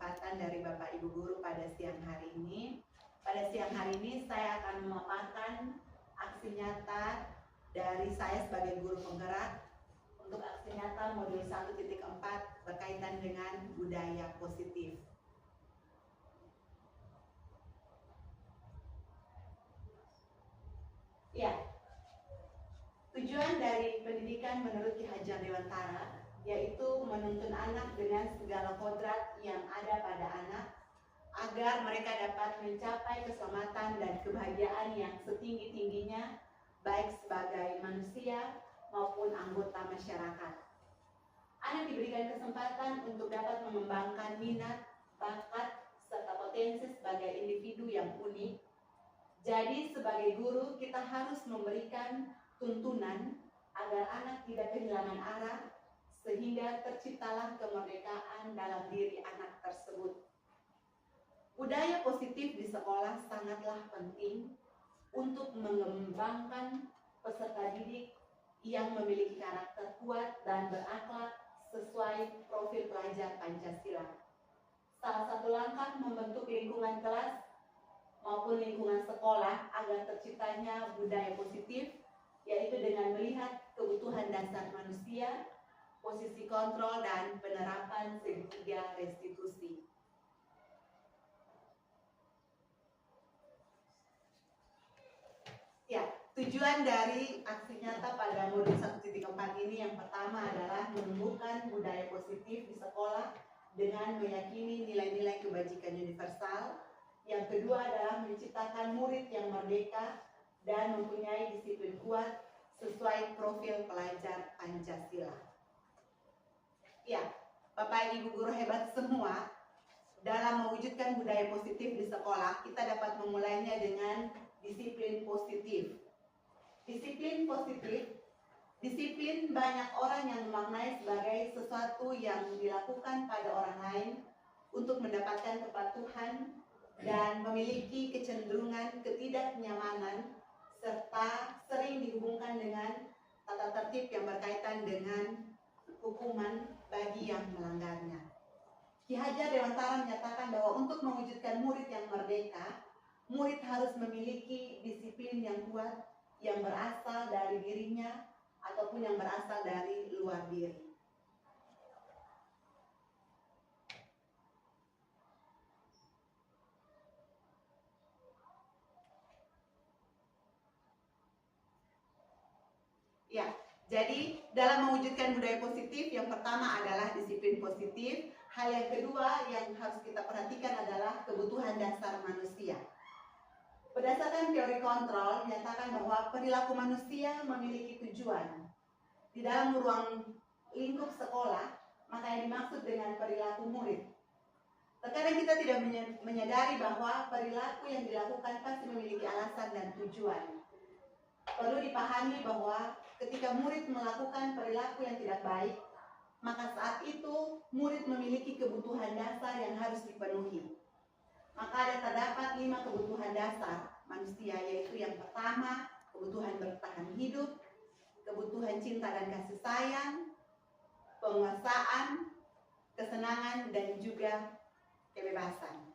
kesempatan dari Bapak Ibu Guru pada siang hari ini. Pada siang hari ini saya akan memaparkan aksi nyata dari saya sebagai guru penggerak untuk aksi nyata modul 1.4 berkaitan dengan budaya positif. Ya, tujuan dari pendidikan menurut Ki Hajar Dewantara yaitu menuntun anak dengan segala kodrat yang ada pada anak agar mereka dapat mencapai keselamatan dan kebahagiaan yang setinggi-tingginya baik sebagai manusia maupun anggota masyarakat. Anak diberikan kesempatan untuk dapat mengembangkan minat, bakat, serta potensi sebagai individu yang unik. Jadi sebagai guru kita harus memberikan tuntunan agar anak tidak kehilangan arah sehingga terciptalah kemerdekaan dalam diri anak tersebut. Budaya positif di sekolah sangatlah penting untuk mengembangkan peserta didik yang memiliki karakter kuat dan berakhlak sesuai profil pelajar Pancasila. Salah satu langkah membentuk lingkungan kelas maupun lingkungan sekolah agar terciptanya budaya positif yaitu dengan melihat kebutuhan dasar manusia, posisi kontrol, dan penerapan segitiga restitusi. Ya, tujuan dari aksi nyata pada modul 1.4 ini yang pertama adalah menumbuhkan budaya positif di sekolah dengan meyakini nilai-nilai kebajikan universal. Yang kedua adalah menciptakan murid yang merdeka dan mempunyai disiplin kuat sesuai profil pelajar Pancasila. Ya, Bapak Ibu guru hebat semua, dalam mewujudkan budaya positif di sekolah, kita dapat memulainya dengan disiplin positif. Disiplin positif, disiplin banyak orang yang memaknai sebagai sesuatu yang dilakukan pada orang lain untuk mendapatkan kepatuhan dan memiliki kecenderungan ketidaknyamanan serta sering dihubungkan dengan tata tertib yang berkaitan dengan hukuman bagi yang melanggarnya. Ki Hajar Dewantara menyatakan bahwa untuk mewujudkan murid yang merdeka, murid harus memiliki disiplin yang kuat yang berasal dari dirinya ataupun yang berasal dari luar diri. Ya, jadi dalam mewujudkan budaya positif yang pertama adalah disiplin positif. Hal yang kedua yang harus kita perhatikan adalah kebutuhan dasar manusia. Berdasarkan teori kontrol menyatakan bahwa perilaku manusia memiliki tujuan. Di dalam ruang lingkup sekolah, maka yang dimaksud dengan perilaku murid. Terkadang kita tidak menyadari bahwa perilaku yang dilakukan pasti memiliki alasan dan tujuan. Perlu dipahami bahwa ketika murid melakukan perilaku yang tidak baik, maka saat itu murid memiliki kebutuhan dasar yang harus dipenuhi. Maka terdapat 5 kebutuhan dasar manusia, yaitu yang pertama, kebutuhan bertahan hidup, kebutuhan cinta dan kasih sayang, penguasaan, kesenangan, dan juga kebebasan.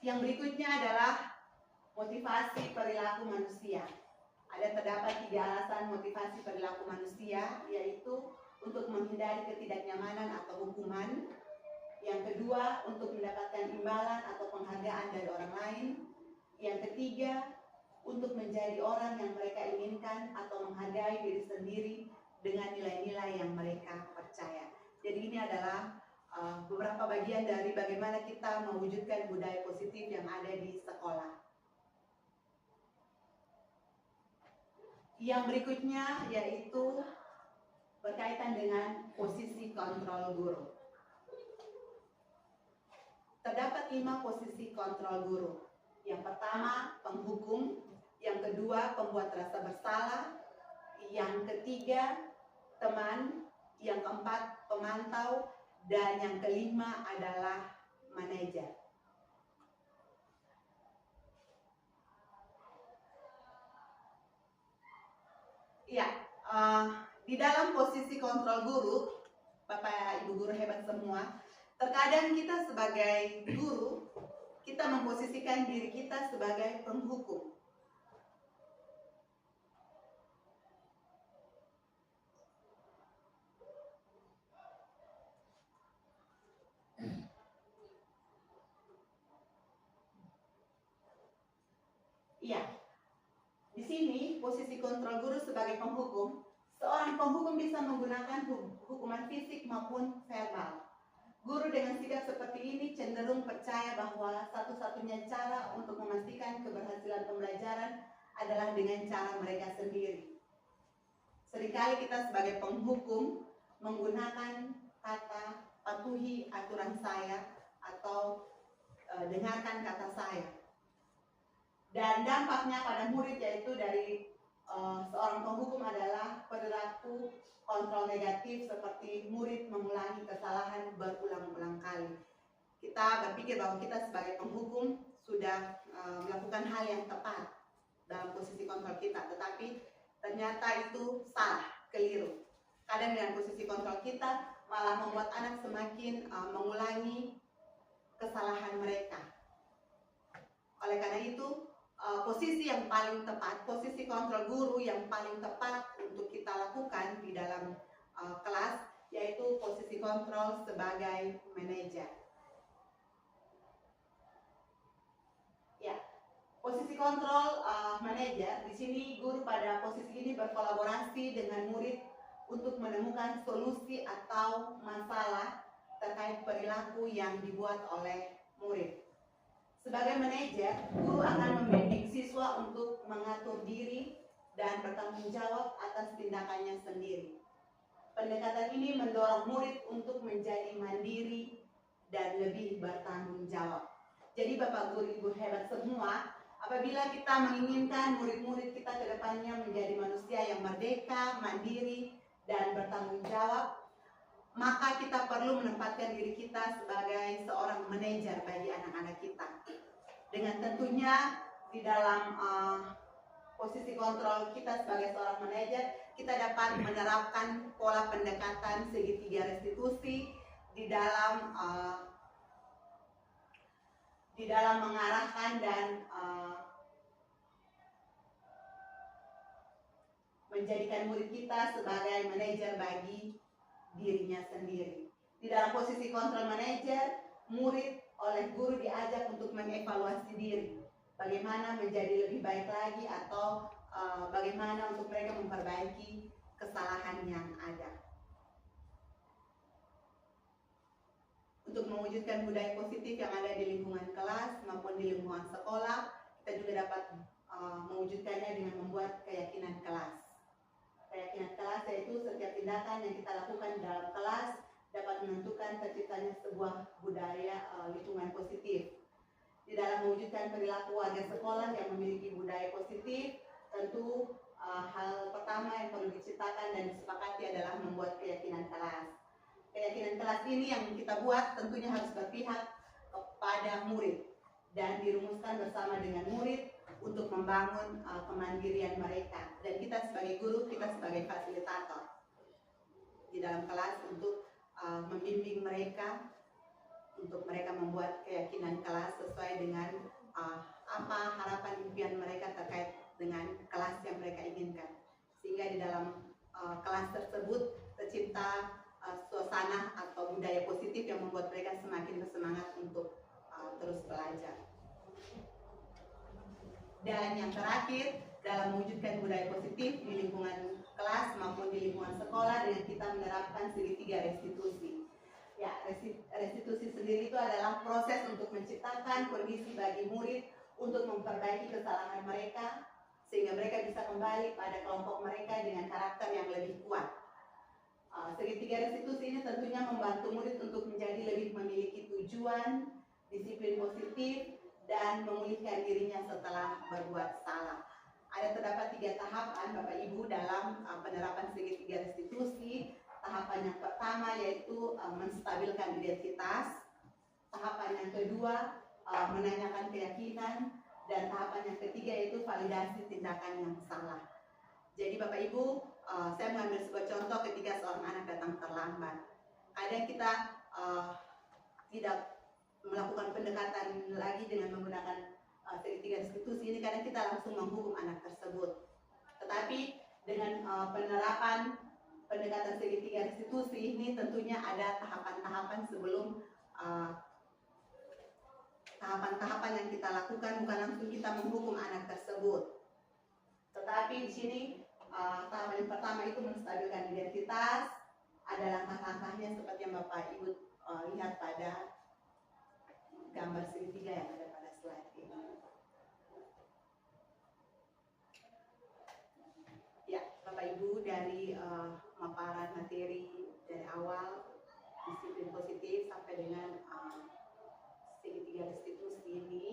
Yang berikutnya adalah motivasi perilaku manusia. Terdapat 3 alasan motivasi perilaku manusia, yaitu untuk menghindari ketidaknyamanan atau hukuman. Yang kedua, untuk mendapatkan imbalan atau penghargaan dari orang lain. Yang ketiga, untuk menjadi orang yang mereka inginkan atau menghargai diri sendiri dengan nilai-nilai yang mereka percaya. Jadi ini adalah beberapa bagian dari bagaimana kita mewujudkan budaya positif yang ada di sekolah. Yang berikutnya yaitu berkaitan dengan posisi kontrol guru. Terdapat 5 posisi kontrol guru. Yang pertama, penghukum. Yang kedua, pembuat rasa bersalah. Yang ketiga, teman. Yang keempat, pemantau. Dan yang kelima adalah manajer. Ya, di dalam posisi kontrol guru, Bapak Ibu guru hebat semua, terkadang kita sebagai guru, kita memposisikan diri kita sebagai penghukum. Iya, di sini posisi kontrol guru sebagai penghukum. Seorang penghukum bisa menggunakan hukuman fisik maupun verbal. Guru dengan sikap seperti ini cenderung percaya bahwa satu-satunya cara untuk memastikan keberhasilan pembelajaran adalah dengan cara mereka sendiri. Seringkali kita sebagai penghukum menggunakan kata patuhi aturan saya atau dengarkan kata saya. Dan dampaknya pada murid yaitu dari seorang penghukum adalah perilaku kontrol negatif seperti murid mengulangi kesalahan berulang-ulang kali. Kita berpikir bahwa kita sebagai penghukum sudah melakukan hal yang tepat dalam posisi kontrol kita, tetapi ternyata itu salah, keliru. Kadang dengan posisi kontrol kita malah membuat anak semakin mengulangi kesalahan mereka. Oleh karena itu, posisi yang paling tepat, posisi kontrol guru yang paling tepat untuk kita lakukan di dalam kelas, yaitu posisi kontrol sebagai manajer. Ya, posisi kontrol manajer, di sini guru pada posisi ini berkolaborasi dengan murid untuk menemukan solusi atau masalah terkait perilaku yang dibuat oleh murid. Sebagai manajer, guru akan membimbing siswa untuk mengatur diri dan bertanggung jawab atas tindakannya sendiri. Pendekatan ini mendorong murid untuk menjadi mandiri dan lebih bertanggung jawab. Jadi Bapak Guru Ibu hebat semua, apabila kita menginginkan murid-murid kita ke depannya menjadi manusia yang merdeka, mandiri, dan bertanggung jawab, maka kita perlu menempatkan diri kita sebagai seorang manajer bagi anak-anak kita. Dengan tentunya di dalam posisi kontrol kita sebagai seorang manajer, kita dapat menerapkan pola pendekatan segitiga restitusi di dalam mengarahkan dan menjadikan murid kita sebagai manajer bagi dirinya sendiri. Di dalam posisi kontrol manajer, murid oleh guru diajak untuk mengevaluasi diri, bagaimana menjadi lebih baik lagi atau bagaimana untuk mereka memperbaiki kesalahan yang ada. Untuk mewujudkan budaya positif yang ada di lingkungan kelas maupun di lingkungan sekolah, kita juga dapat mewujudkannya dengan membuat keyakinan kelas. Keyakinan kelas yaitu setiap tindakan yang kita lakukan dalam kelas dapat menentukan terciptanya sebuah budaya lingkungan positif. Di dalam mewujudkan perilaku warga sekolah yang memiliki budaya positif, tentu hal pertama yang perlu diciptakan dan disepakati adalah membuat keyakinan kelas. Keyakinan kelas ini yang kita buat tentunya harus berpihak kepada murid dan dirumuskan bersama dengan murid untuk membangun kemandirian mereka. Dan kita sebagai guru, kita sebagai fasilitator di dalam kelas untuk membimbing mereka, untuk mereka membuat keyakinan kelas sesuai dengan apa harapan impian mereka terkait dengan kelas yang mereka inginkan. Sehingga di dalam kelas tersebut tercipta suasana atau budaya positif yang membuat mereka semakin bersemangat untuk terus belajar. Dan yang terakhir, dalam mewujudkan budaya positif di lingkungan kelas maupun di lingkungan sekolah dengan kita menerapkan segitiga restitusi. Ya, restitusi sendiri itu adalah proses untuk menciptakan kondisi bagi murid untuk memperbaiki kesalahan mereka sehingga mereka bisa kembali pada kelompok mereka dengan karakter yang lebih kuat. Segitiga restitusi ini tentunya membantu murid untuk menjadi lebih memiliki tujuan, disiplin positif, dan memulihkan dirinya setelah berbuat salah. Terdapat 3 tahapan Bapak Ibu dalam penerapan segitiga restitusi. Tahapan yang pertama yaitu menstabilkan identitas. Tahapan yang kedua menanyakan keyakinan, dan tahapan yang ketiga yaitu validasi tindakan yang salah. Jadi Bapak Ibu, saya mengambil sebuah contoh ketika seorang anak datang terlambat. Ada kita tidak melakukan pendekatan lagi dengan menggunakan segitiga restitusi ini karena kita langsung menghukum anak tersebut. Tetapi dengan penerapan pendekatan segitiga restitusi ini tentunya ada tahapan-tahapan sebelum tahapan-tahapan yang kita lakukan, bukan langsung kita menghukum anak tersebut. Tetapi di sini tahapan yang pertama itu menstabilkan identitas. Ada langkah-langkahnya seperti yang Bapak Ibu lihat pada gambar segitiga yang ada pada slide ini. Ya, Bapak Ibu, dari pemaparan materi dari awal disiplin positif sampai dengan segitiga restitusi ini,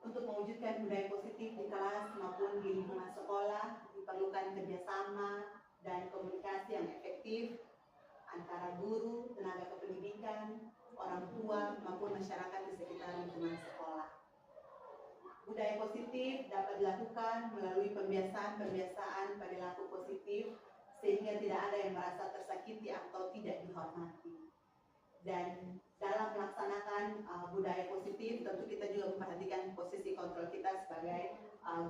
untuk mewujudkan budaya positif di kelas maupun di lingkungan sekolah diperlukan kerjasama dan komunikasi yang efektif antara guru, tenaga kependidikan, orang tua maupun masyarakat di sekitar lingkungan sekolah. Budaya positif dapat dilakukan melalui pembiasaan perilaku positif sehingga tidak ada yang merasa tersakiti atau tidak dihormati. Dan dalam melaksanakan budaya positif tentu kita juga memperhatikan posisi kontrol kita sebagai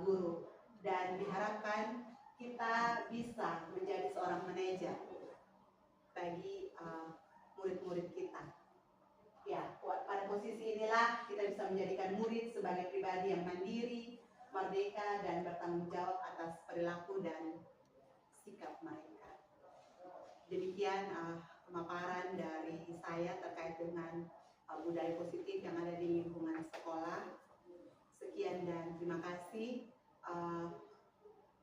guru, dan diharapkan kita bisa menjadi seorang manajer bagi murid-murid kita. Ya, pada posisi inilah kita bisa menjadikan murid sebagai pribadi yang mandiri, merdeka, dan bertanggung jawab atas perilaku dan sikap mereka. Demikian pemaparan dari saya terkait dengan budaya positif yang ada di lingkungan sekolah. Sekian dan terima kasih.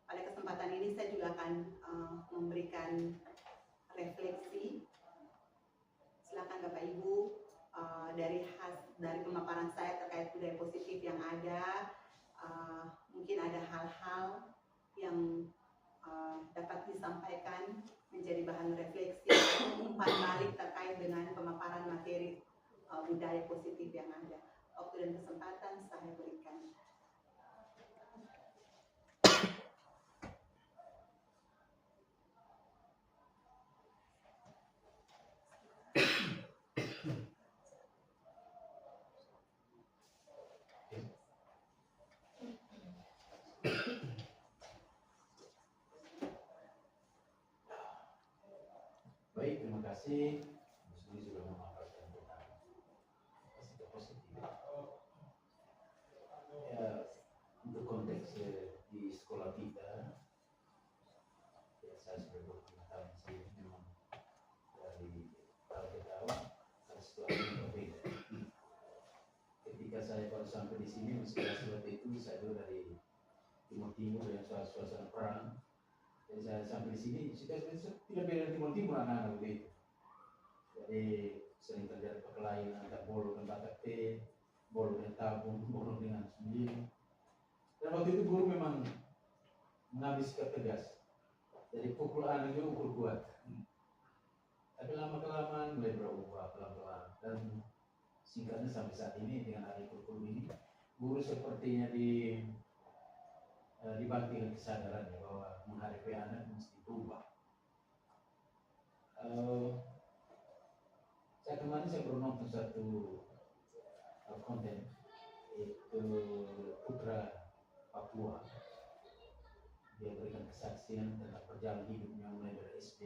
Pada kesempatan ini saya juga akan memberikan refleksi. Silakan Bapak Ibu, dari pemaparan saya terkait budaya positif yang ada, mungkin ada hal-hal yang dapat disampaikan menjadi bahan refleksi atau umpan balik terkait dengan pemaparan materi budaya positif yang ada. Waktu dan kesempatan saya berikan. Baik, terima kasih. Bu Sri sudah memaparkan tentang sikap positif. Ya, untuk konteks di sekolah kita, ya saya sudah 25 tahun di sini, memang dari tahun ke tahun ada situasi yang berbeda. Ketika saya baru sampai di sini, seperti itu saya dulu dari Timur Timur dengan suasana perang. Jadi saya sampai di sini tidak beda Timur anak-anak begitu. Jadi sering terjadi perkelahian antara bolo dan batak T, bolo dengan tabung, bolo dengan sendiri. Dan waktu itu guru memang mengambil sikap tegas. Jadi pukul anak juga ukur kuat. Tapi lama kelamaan mulai berubah pelan-pelan. Dan singkatnya sampai saat ini dengan ada kurikulum ini, guru sepertinya dibantu dengan kesadarannya bahwa menghadapi anak mesti berubah. Saya baru nonton satu konten, itu putra Papua. Dia berikan kesaksian tentang perjalanan hidupnya mulai dari SD.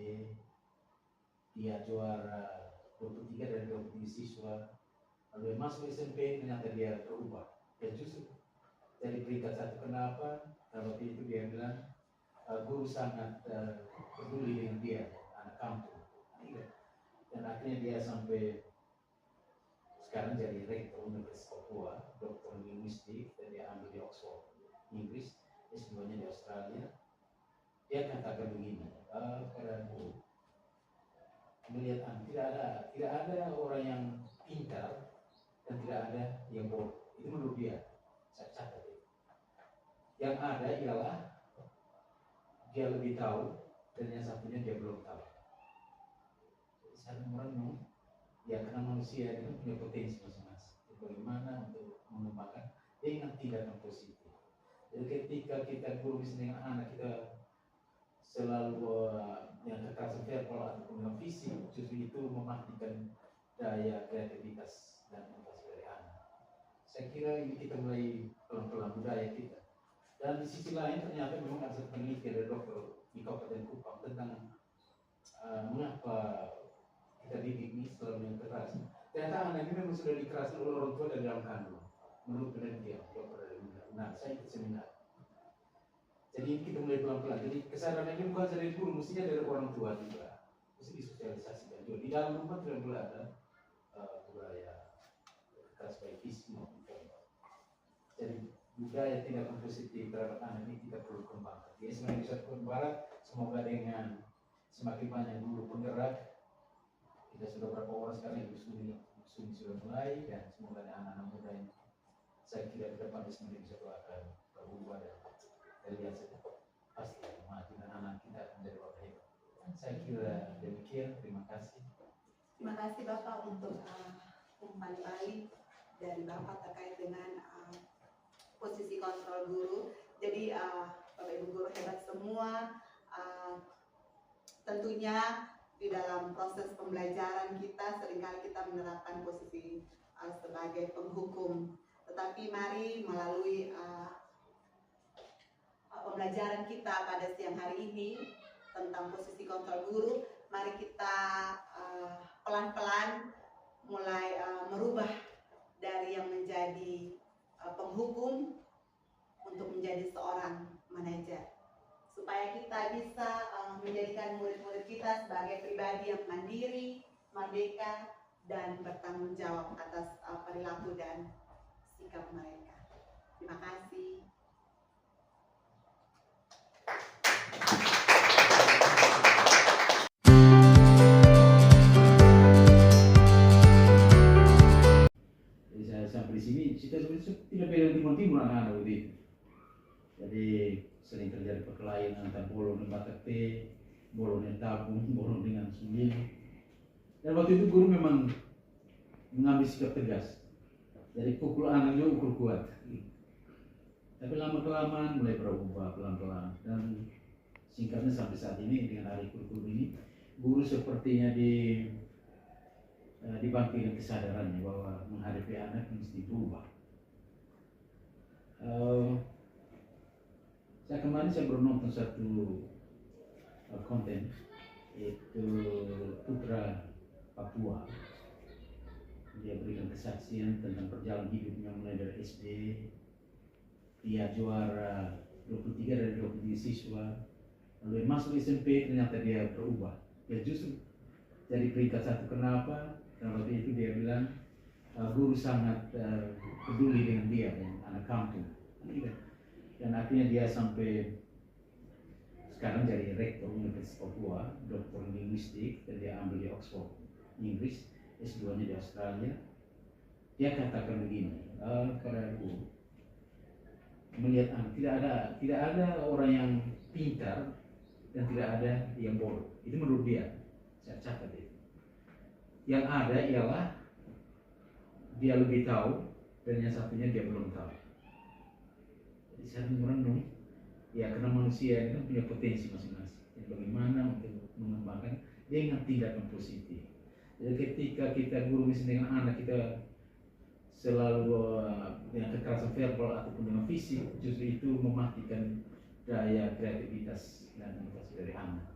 Dia juara 23 dari 23 siswa. Lalu masuk SMP ternyata dia berubah. Dan justru dari peringkat 1 kenapa? Karena waktu itu dia bilang guru sangat peduli dengan dia, anak kampung. Dan akhirnya dia sampai sekarang jadi rektor Universitas Papua, doktor linguistik, dan dia ambil di Oxford, Inggris, S2-nya di Australia. Dia katakan begini, pada guru, melihat tidak ada orang yang pintar dan tidak ada yang bodoh. Itu menurut dia, saya catat itu. Yang ada ialah dia lebih tahu dan yang satunya dia belum tahu. Saya merenung, ya karena manusia itu punya potensi masing-masing. Bagaimana untuk mengembangkan dengan tindakan positif. Jadi ketika kita guru bisa dengan anak kita selalu yang kekerasan verbal ataupun yang fisik, justru itu mematikan daya kreativitas dan inovasi dari anak. Saya kira ini kita mulai pelan-pelan budaya kita. Dan di sisi lain ternyata memang ada penelitian dari dokter di Kabupaten Kupang tentang mengapa kita didik ini selalu yang keras. Ternyata anak ini memang sudah dikeraskan oleh orang tua dari dalam kandung. Menurut penelitian dokter dari Unhas. Nah, saya ikut seminar. Jadi kita mulai pelan-pelan. Jadi kesadaran ini bukan dari guru, mestinya dari orang tua juga. Mesti disosialisasikan juga. Di dalam rumah tidak boleh ada budaya keras baik fisik maupun verbal. Jadi budaya tindakan positif terhadap anak ini kita perlu kembangkan. Jadi sebenarnya di Nusa Barat, semoga dengan semakin banyak guru penggerak, kita sudah berapa orang sekarang Ibu Sumi sudah mulai, dan semoga anak-anak muda ini, saya kira ke depan semuanya bisa akan berubah dan lihat saja pasti akan maju dan anak kita akan menjadi orang hebat. Saya kira demikian, terima kasih. Terima kasih Bapak untuk umpan balik dari Bapak terkait dengan posisi kontrol guru. Jadi Bapak Ibu guru hebat semua. Tentunya di dalam proses pembelajaran kita seringkali kita menerapkan posisi sebagai penghukum. Tetapi mari melalui pembelajaran kita pada siang hari ini tentang posisi kontrol guru, mari kita pelan-pelan mulai merubah dari yang menjadi penghukum untuk menjadi seorang manajer, supaya kita bisa menjadikan murid-murid kita sebagai pribadi yang mandiri, merdeka, dan bertanggung jawab atas perilaku dan sikap mereka. Terima kasih. Jadi saya sampai di sini, kita tidak beda timur-timur anak-anak begitu. Jadi sering terjadi perkelahian antara bolong dan batak teh, bolong dan tabung, bolong dengan sumil. Dan waktu itu guru memang mengambil sikap tegas. Jadi pukul anak juga ukur kuat. Tapi lama-kelamaan mulai berubah pelan-pelan. Dan singkatnya sampai saat ini dengan hari kurikulum ini, guru sepertinya dibangkitkan kesadarannya bahwa menghadapi anak mesti berubah. Saya baru nonton satu konten, yaitu putra Papua. Dia berikan kesaksian tentang perjalanan hidupnya mulai dari SD. Dia juara 23 dari 23 siswa. Lalu masuk SMP ternyata dia berubah. Dia justru jadi peringkat 1. Kenapa? Karena waktu itu dia bilang guru sangat peduli dengan dia dan anak kampung. Dan akhirnya dia sampai sekarang jadi rektor Universitas Papua, doktor linguistik, dan dia ambil di Oxford, Inggris, S2-nya di Australia. Dia katakan begini, kepada guru, melihat tidak ada orang yang pintar dan tidak ada yang bodoh. Itu menurut dia, saya catat itu. Yang ada ialah dia lebih tahu dan yang satunya dia belum tahu. Jadi saya merenung, ya karena manusia itu punya potensi masing-masing. Jadi bagaimana untuk mengembangkan dengan tindakan positif. Jadi ketika kita guru misalnya dengan anak kita selalu dengan kekerasan verbal ataupun dengan fisik, justru itu mematikan daya kreativitas dan inovasi dari anak.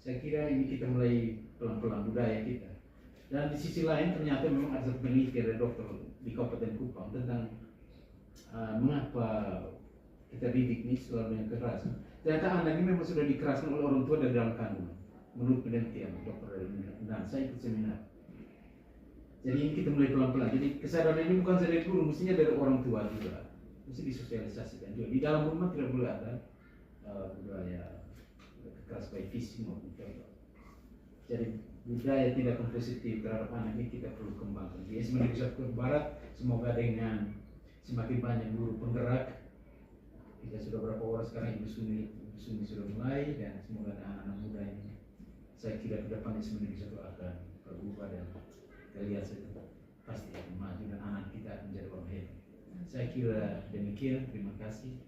Saya kira ini kita mulai pelan-pelan budaya kita. Dan di sisi lain ternyata memang ada penelitian dari dokter di Kabupaten Kupang tentang mengapa kita didik ini selalu yang keras. Ternyata anak ini memang sudah dikeraskan oleh orang tua dari dalam kandungan. Menurut penelitian dokter dari Unhas, saya ikut seminar. Jadi ini kita mulai pelan-pelan. Jadi kesadaran ini bukan dari guru, mestinya dari orang tua juga. Mesti disosialisasikan juga. Di dalam rumah tidak boleh ada budaya keras baik fisik maupun verbal. Jadi budaya tindakan positif terhadap anak ini kita perlu kembangkan. Jadi sebenarnya di Nusa Barat, semoga dengan semakin banyak guru penggerak, kita sudah berapa orang sekarang Ibu Sumi sudah mulai, dan semoga anak-anak muda ini, saya kira ke depan sebenarnya akan berubah dan kita lihat saja pasti akan maju dan anak kita akan menjadi orang hebat. Saya kira demikian, terima kasih.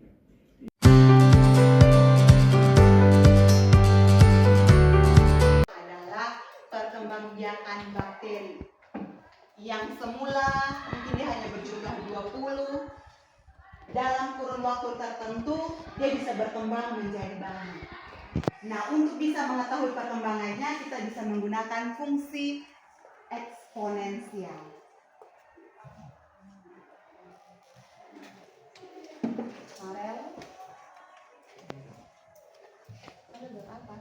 dalam kurun waktu tertentu dia bisa berkembang menjadi banyak. Nah, untuk bisa mengetahui perkembangannya kita bisa menggunakan fungsi eksponensial. Farel, ada apa?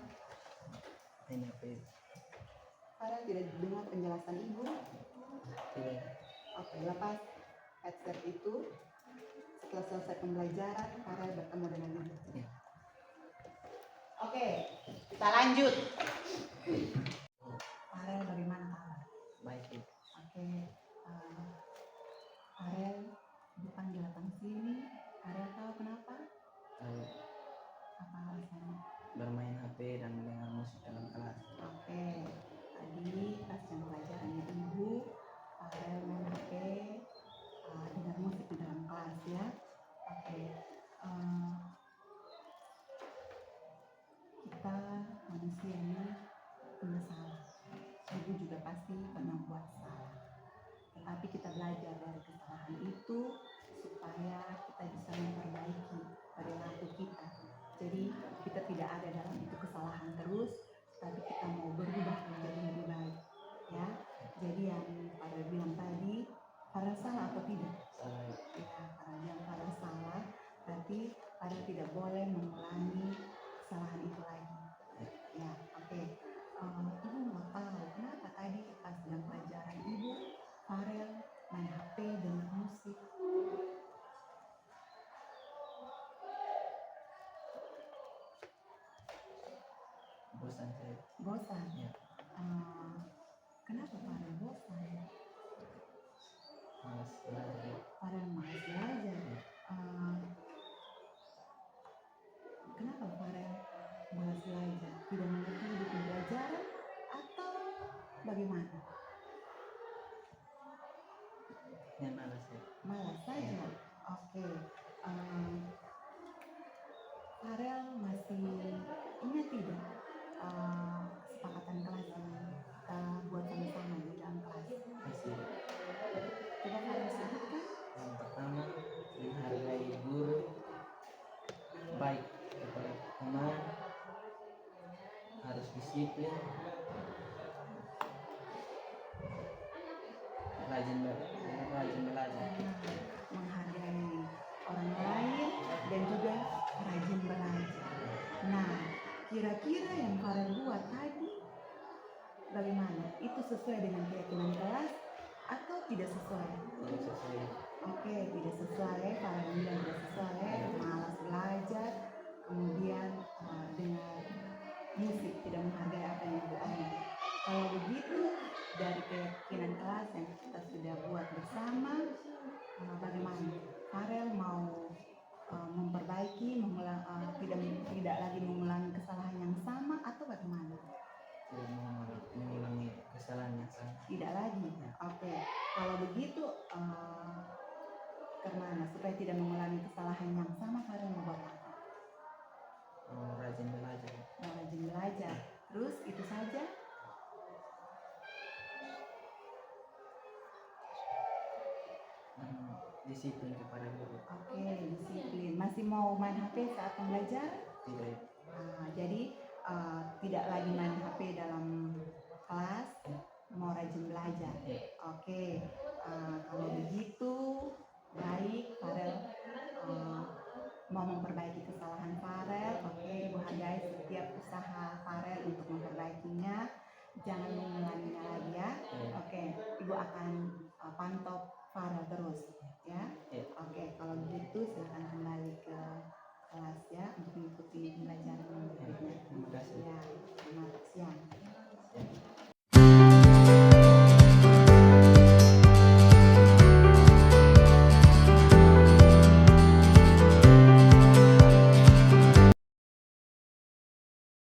Ini apa itu? Farel tidak dengar penjelasan ibu. Tidak. Oke, lepas headset itu. Setelah selesai pembelajaran, Farel bertemu dengan ibu. Ya. Oke, kita lanjut. Farel, bagaimana kabar? Baik itu. Oke, Farel, ibu panggil datang sini. Farel tahu kenapa? Tahu Apa alasannya? bermain HP dan mendengar musik dalam kelas. Oke, tadi pas jam pelajarannya ibu, Farel main HP, dengar musik di dalam kelas ya. Oke, kita manusia ini punya salah. Ibu juga pasti pernah buat salah. Tetapi kita belajar dari kesalahan itu supaya kita bisa memperbaiki perilaku kita. Jadi kita tidak ada dalam itu kesalahan terus, tapi kita mau berubah menjadi lebih baik. Ya, jadi yang pada bilang tadi, pada salah atau tidak? Salah. Ya, pada bilang pada salah, berarti pada tidak boleh mengulangi kesalahan itu lagi. Ya, oke. Ibu mau tahu kenapa tadi pas jam pelajaran ibu Farel main HP dengar musik. Bosan saya. Bosan. Ya. Kenapa Farel bosan? Malas belajar. Farel malas belajar. Kenapa Farel malas belajar? Tidak mengerti hidup pembelajaran atau bagaimana? Ya malas ya. Malas saja. Oke. Farel masih ingat tidak kesepakatan kelas yang kita buat sama-sama di dalam kelas? Masih. Coba Farel sebutkan. Yang pertama, menghargai guru, baik kepada teman, harus disiplin, rajin belajar. Menghargai orang lain dan juga rajin belajar. Nah, kira-kira yang Farel buat tadi bagaimana? Itu sesuai dengan keyakinan kelas atau tidak sesuai? Tidak sesuai. Oke, tidak sesuai. Farel bilang tidak sesuai. Malas belajar, kemudian dengan musik, tidak menghargai apa yang Ibu omong. Kalau begitu, dari keyakinan kelas yang kita sudah buat bersama, bagaimana? Farel mau memperbaiki, tidak lagi mengulangi kesalahan yang sama atau bagaimana? Tidak mau mengulangi kesalahan yang sama. Tidak lagi. Oke. Kalau begitu, kemana? Supaya tidak mengulangi kesalahan yang sama, Farel mau buat apa? Rajin belajar. Rajin belajar. Terus itu saja? Disiplin kepada guru. Oke, disiplin. Masih mau main HP saat pembelajaran? Tidak. Jadi tidak lagi main HP dalam kelas, mau rajin belajar. Oke, kalau begitu baik, Farel mau memperbaiki kesalahan Farel. Oke, Ibu hargai setiap usaha Farel untuk memperbaikinya. Jangan mengulanginya lagi ya. Oke, Ibu akan pantau Farel terus ya. Oke, kalau begitu silakan kembali ke kelas ya untuk mengikuti pembelajaran berikutnya. Terima kasih. Ya, selamat